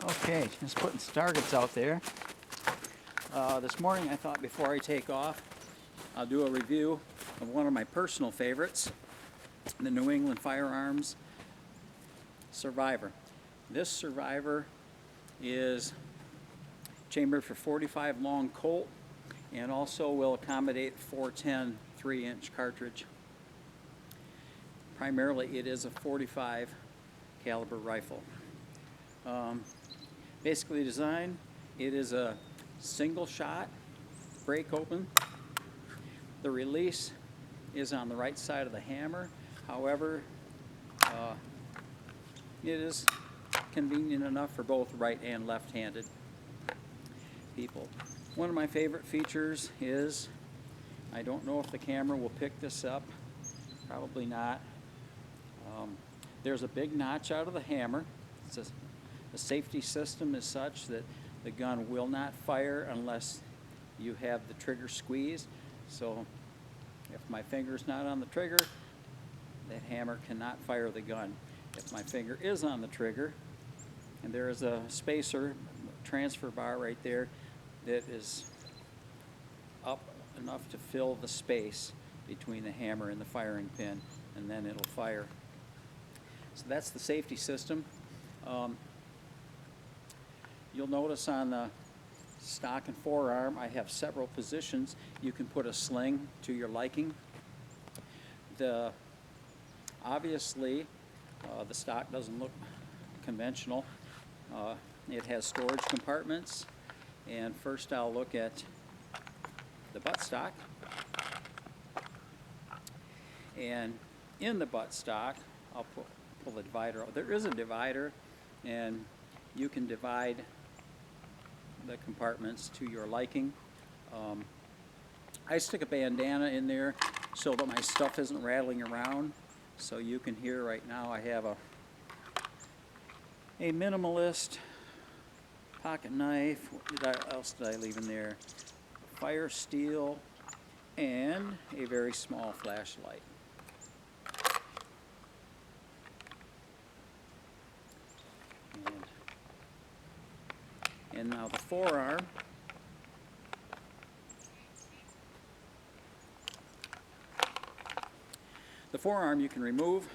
Okay, just putting some targets out there. This morning I thought before I take off, I'll do a review of one of my personal favorites, the New England Firearms Survivor. This Survivor is chambered for 45 long Colt and also will accommodate 410 3-inch cartridge. Primarily it is a 45 caliber rifle. Basically designed, it is a single shot break open. The release is on the right side of the hammer. However, it is convenient enough for both right and left-handed people. One of my favorite features is, I don't know if the camera will pick this up, probably not. There's a big notch out of the hammer. The safety system is such that the gun will not fire unless you have the trigger squeezed. So if my finger's not on the trigger, that hammer cannot fire the gun. If my finger is on the trigger, and there is a spacer transfer bar right there that is up enough to fill the space between the hammer and the firing pin, and then it'll fire. So that's the safety system. You'll notice on the stock and forearm I have several positions. You can put a sling to your liking. Obviously the stock doesn't look conventional. It has storage compartments, and first I'll look at the buttstock. And in the buttstock I'll pull the divider out. There is a divider, and you can divide the compartments to your liking. I stick a bandana in there so that my stuff isn't rattling around. So you can hear right now I have a minimalist pocket knife. What else did I leave in there? Fire steel and a very small flashlight. And now the forearm. The forearm you can remove.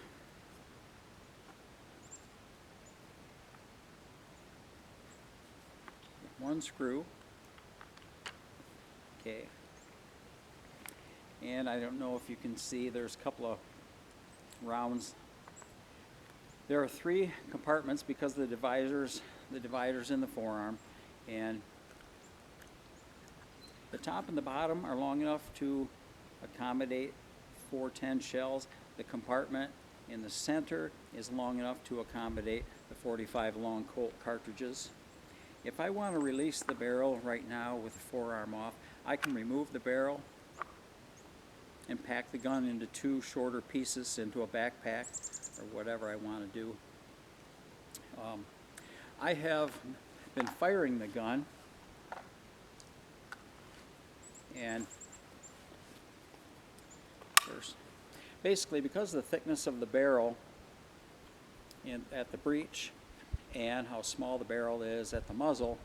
One screw. Okay. And I don't know if you can see, there's a couple of rounds. There are 3 compartments because the dividers in the forearm, and the top and the bottom are long enough to accommodate 410 shells. The compartment in the center is long enough to accommodate the 45 long Colt cartridges. If I want to release the barrel right now with the forearm off, I can remove the barrel and pack the gun into 2 shorter pieces into a backpack or whatever I want to do. I have been firing the gun, and first, basically because of the thickness of the barrel at the breech and how small the barrel is at the muzzle,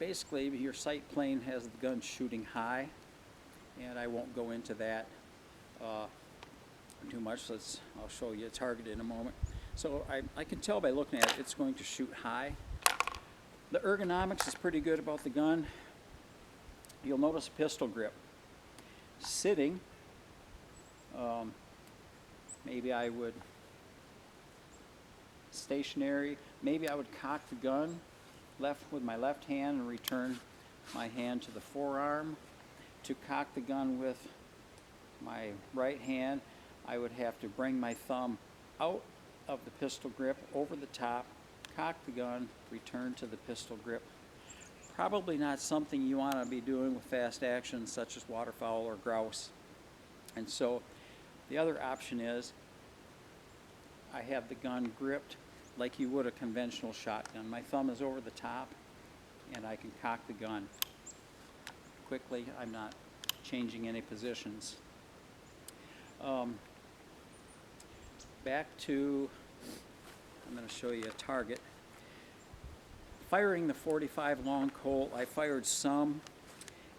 basically your sight plane has the gun shooting high, and I won't go into that too much. I'll show you a target in a moment. So I can tell by looking at it, it's going to shoot high. The ergonomics is pretty good about the gun. You'll notice a pistol grip. Sitting, maybe I would, stationary, maybe I would cock the gun with my left hand and return my hand to the forearm. To cock the gun with my right hand, I would have to bring my thumb out of the pistol grip over the top, cock the gun, return to the pistol grip. Probably not something you want to be doing with fast actions such as waterfowl or grouse. And so the other option is I have the gun gripped like you would a conventional shotgun. My thumb is over the top, and I can cock the gun quickly. I'm not changing any positions. Back to, I'm going to show you a target. firing the 45 long Colt, I fired some,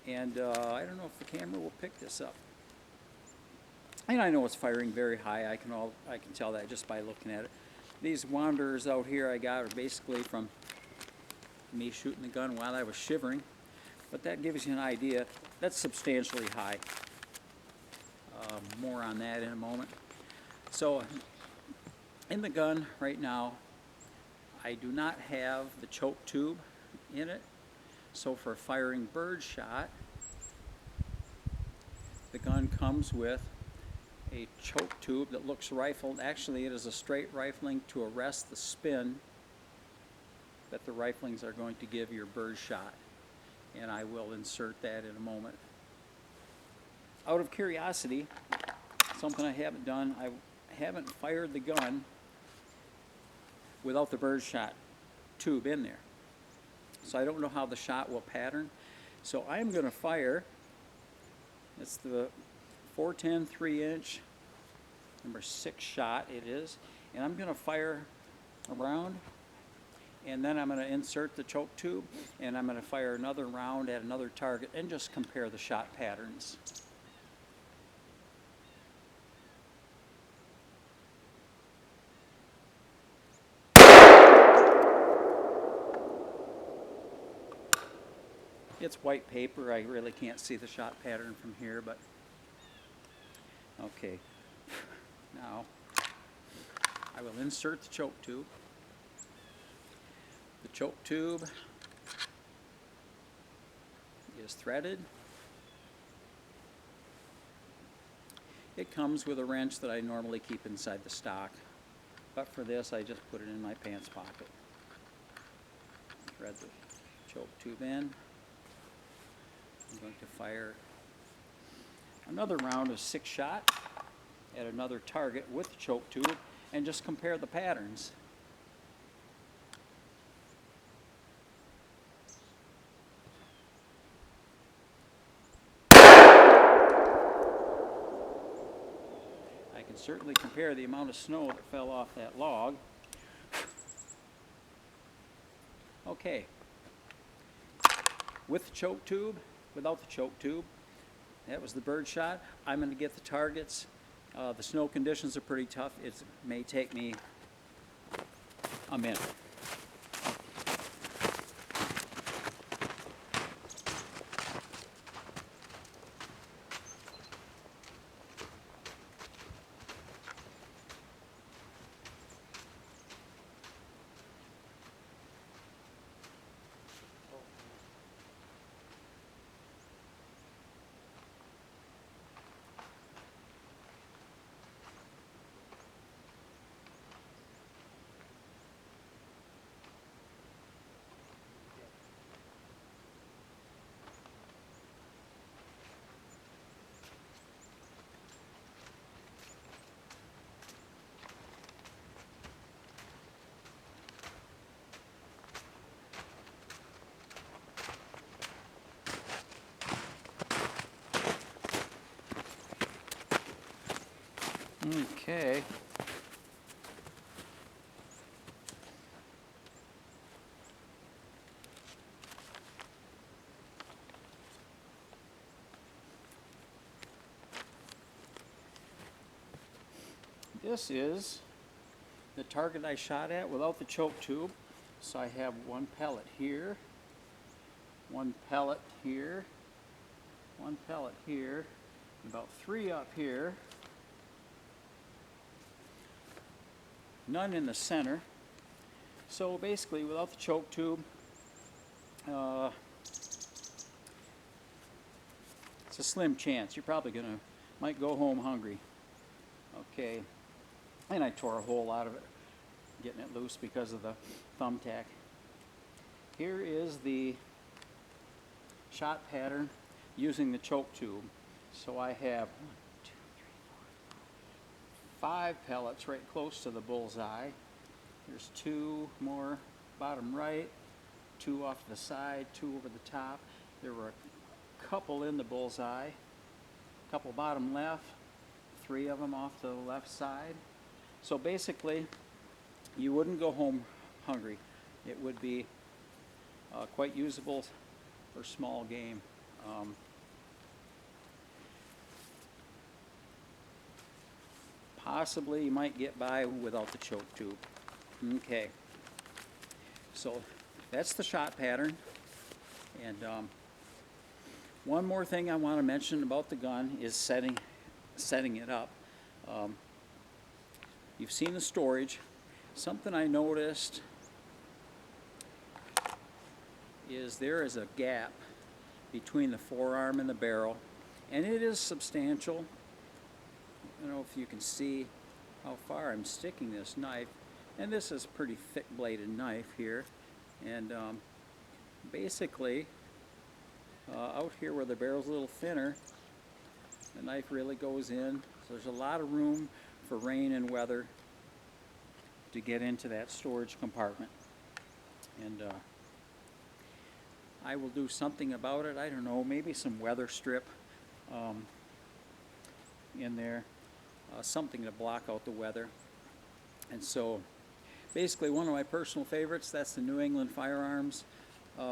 and I don't know if the camera will pick this up. And I know it's firing very high. I can tell that just by looking at it. These wanderers out here I got are basically from me shooting the gun while I was shivering, but that gives you an idea. That's substantially high. More on that in a moment. So in the gun right now, I do not have the choke tube in it. So for firing bird shot, the gun comes with a choke tube that looks rifled. Actually, it is a straight rifling to arrest the spin that the riflings are going to give your bird shot. And I will insert that in a moment. Out of curiosity, something I haven't done, I haven't fired the gun without the bird shot tube in there. So I don't know how the shot will pattern. So I'm going to fire, it's the 410 3-inch, number 6 shot it is, and I'm going to fire around, and then I'm going to insert the choke tube, and I'm going to fire another round at another target and just compare the shot patterns. It's white paper. I really can't see the shot pattern from here, but okay. Now I will insert the choke tube. The choke tube is threaded. It comes with a wrench that I normally keep inside the stock, but for this I just put it in my pants pocket. Thread the choke tube in. I'm going to fire another round of 6 shot at another target with the choke tube and just compare the patterns. I can certainly compare the amount of snow that fell off that log. Okay. With the choke tube, without the choke tube, that was the bird shot. I'm going to get the targets. The snow conditions are pretty tough. It may take me a minute. Okay. This is the target I shot at without the choke tube. So I have one pellet here, one pellet here, one pellet here, about 3 up here, none in the center. So basically, without the choke tube, it's a slim chance. You're probably might go home hungry. Okay, and I tore a hole out of it, getting it loose because of the thumbtack. Here is the shot pattern using the choke tube. So I have 5 pellets right close to the bullseye. There's 2 more bottom right, 2 off the side, 2 over the top. There were a couple in the bullseye, a couple bottom left, 3 of them off the left side. So basically, you wouldn't go home hungry. It would be quite usable for small game. Possibly you might get by without the choke tube. Okay, so that's the shot pattern. And one more thing I want to mention about the gun is setting it up. You've seen the storage. Something I noticed is there is a gap between the forearm and the barrel, and it is substantial. I don't know if you can see how far I'm sticking this knife, and this is a pretty thick bladed knife here, and basically out here where the barrel's a little thinner, the knife really goes in, so there's a lot of room for rain and weather to get into that storage compartment. And I will do something about it. I don't know, maybe some weather strip in there, something to block out the weather. And so basically one of my personal favorites, that's the New England Firearms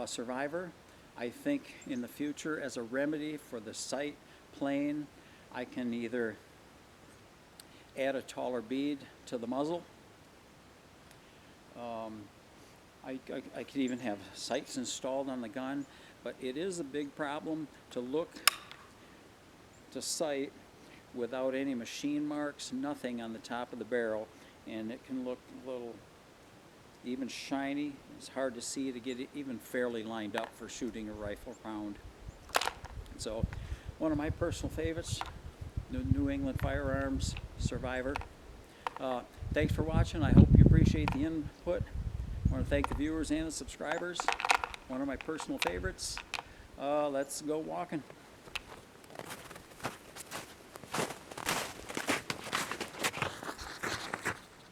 Survivor. I think in the future, as a remedy for the sight plane, I can either add a taller bead to the muzzle. I could even have sights installed on the gun, but it is a big problem to look to sight without any machine marks, nothing on the top of the barrel, and it can look a little even shiny. It's hard to see to get it even fairly lined up for shooting a rifle round. So one of my personal favorites, the New England Firearms Survivor. Thanks for watching. I hope you appreciate the input. I want to thank the viewers and the subscribers. One of my personal favorites. Let's go walking.